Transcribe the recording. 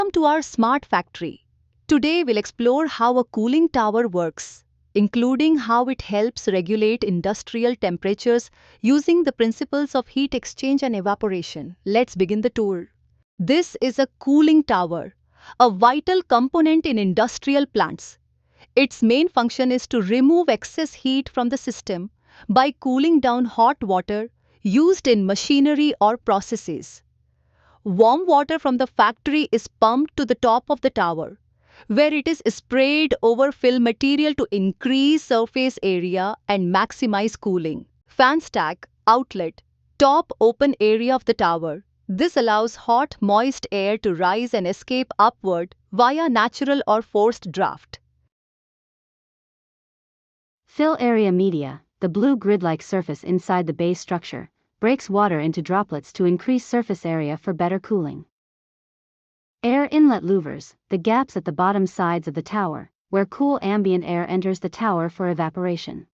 Welcome to our smart factory. Today we'll explore how a cooling tower works, including how it helps regulate industrial temperatures using the principles of heat exchange and evaporation. Let's begin the tour. This is a cooling tower, a vital component in industrial plants. Its main function is to remove excess heat from the system by cooling down hot water used in machinery or processes. Warm water from the factory is pumped to the top of the tower, where it is sprayed over fill material to increase surface area and maximize cooling. Fan stack, outlet, top open area of the tower. This allows hot, moist air to rise and escape upward via natural or forced draft. Fill area media, the blue grid-like surface inside the base structure, breaks water into droplets to increase surface area for better cooling. Air inlet louvers, the gaps at the bottom sides of the tower, where cool ambient air enters the tower for evaporation.